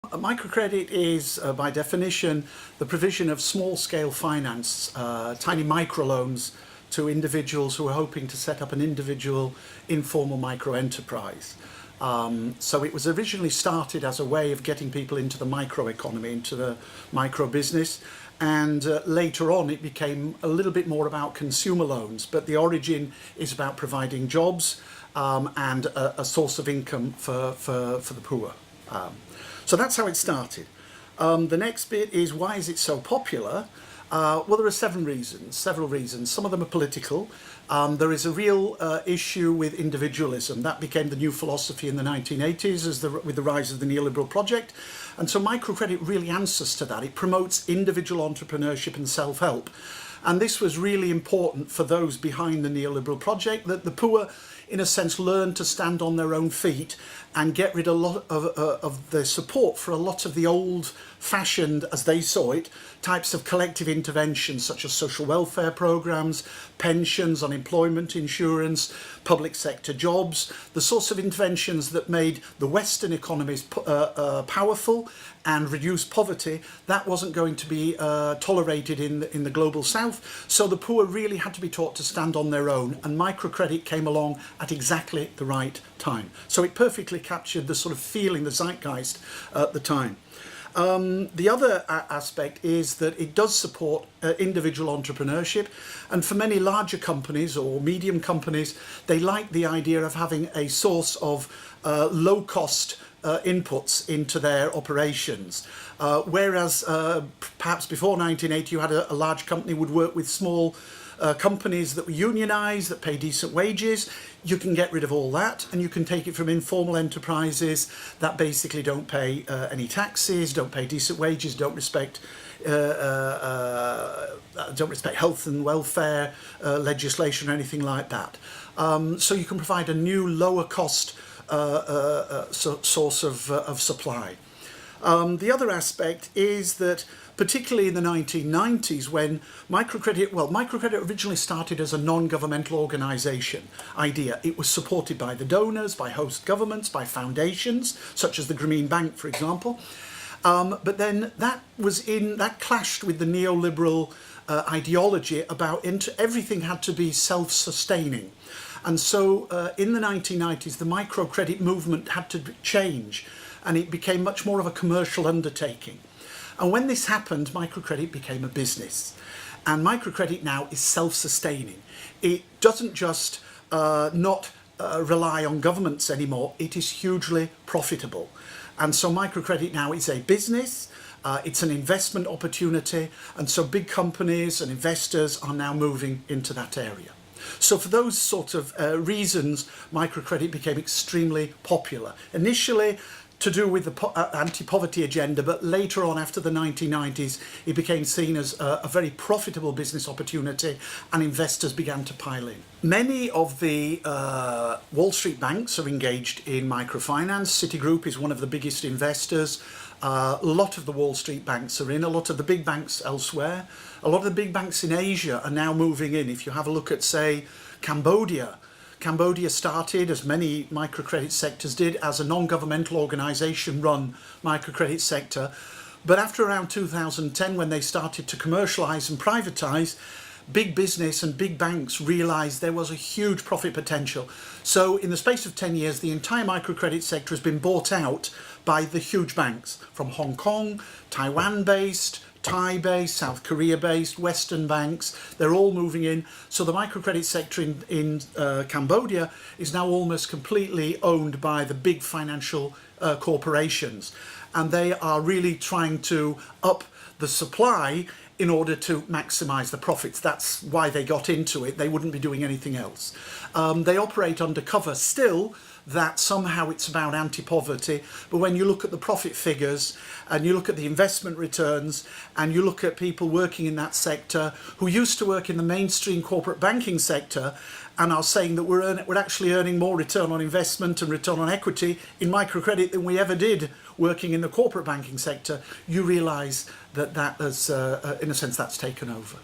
Microcredit is, by definition, the provision of small-scale finance, tiny microloans to individuals who are hoping to set up an individual informal micro-enterprise. So it was originally started as a way of getting people into the microeconomy, into the micro-business, and later on it became a little bit more about consumer loans, but the origin is about providing jobs and a source of income for the poor. So that's how it started. The next bit is, why is it so popular? Well, there are several reasons. Some of them are political. There is a real issue with individualism. That became the new philosophy in the 1980s with the rise of the neoliberal project. And so microcredit really answers to that. It promotes individual entrepreneurship and self-help. And this was really important for those behind the neoliberal project, that the poor, in a sense, learn to stand on their own feet and get rid of the support for a lot of the old-fashioned, as they saw it, types of collective interventions such as social welfare programs, pensions, unemployment insurance, public sector jobs, the sorts of interventions that made the Western economies powerful and reduced poverty. That wasn't going to be tolerated in the global South, so the poor really had to be taught to stand on their own, and microcredit came along at exactly the right time. So it perfectly captured the sort of feeling, the zeitgeist at the time. The other aspect is that it does support individual entrepreneurship, and for many larger companies or medium companies, they like the idea of having a source of low-cost inputs into their operations. Whereas perhaps before 1980 you had a large company would work with small companies that were unionised, that pay decent wages. You can get rid of all that, and you can take it from informal enterprises that basically don't pay any taxes, don't pay decent wages, don't respect health and welfare legislation or anything like that. So you can provide a new lower cost source of supply. The other aspect is that, particularly in the 1990s, when microcredit originally started as a non-governmental organisation idea. It was supported by the donors, by host governments, by foundations, such as the Grameen Bank, for example. But then that clashed with the neoliberal ideology about everything had to be self-sustaining. And so in the 1990s, the microcredit movement had to change, and it became much more of a commercial undertaking. And when this happened, microcredit became a business. And microcredit now is self-sustaining. It doesn't just not rely on governments anymore, it is hugely profitable. And so microcredit now is a business, it's an investment opportunity, and so big companies and investors are now moving into that area. So for those sort of reasons, microcredit became extremely popular. Initially, to do with the anti-poverty agenda, but later on, after the 1990s, it became seen as a very profitable business opportunity, and investors began to pile in. Many of the Wall Street banks are engaged in microfinance. Citigroup is one of the biggest investors. A lot of the Wall Street banks are in, a lot of the big banks elsewhere. A lot of the big banks in Asia are now moving in. If you have a look at, say, Cambodia started, as many microcredit sectors did, as a non-governmental organisation run microcredit sector. But after around 2010, when they started to commercialise and privatise, big business and big banks realised there was a huge profit potential. So in the space of 10 years, the entire microcredit sector has been bought out by the huge banks from Hong Kong, Taiwan-based, Thai-based, South Korea-based, Western banks. They're all moving in. So the microcredit sector in Cambodia is now almost completely owned by the big financial corporations. And they are really trying to up the supply in order to maximise the profits. That's why they got into it. They wouldn't be doing anything else. They operate undercover still, that somehow it's about anti-poverty, but when you look at the profit figures and you look at the investment returns and you look at people working in that sector who used to work in the mainstream corporate banking sector and are saying that we're actually earning more return on investment and return on equity in microcredit than we ever did working in the corporate banking sector, you realise that has, in a sense, that's taken over.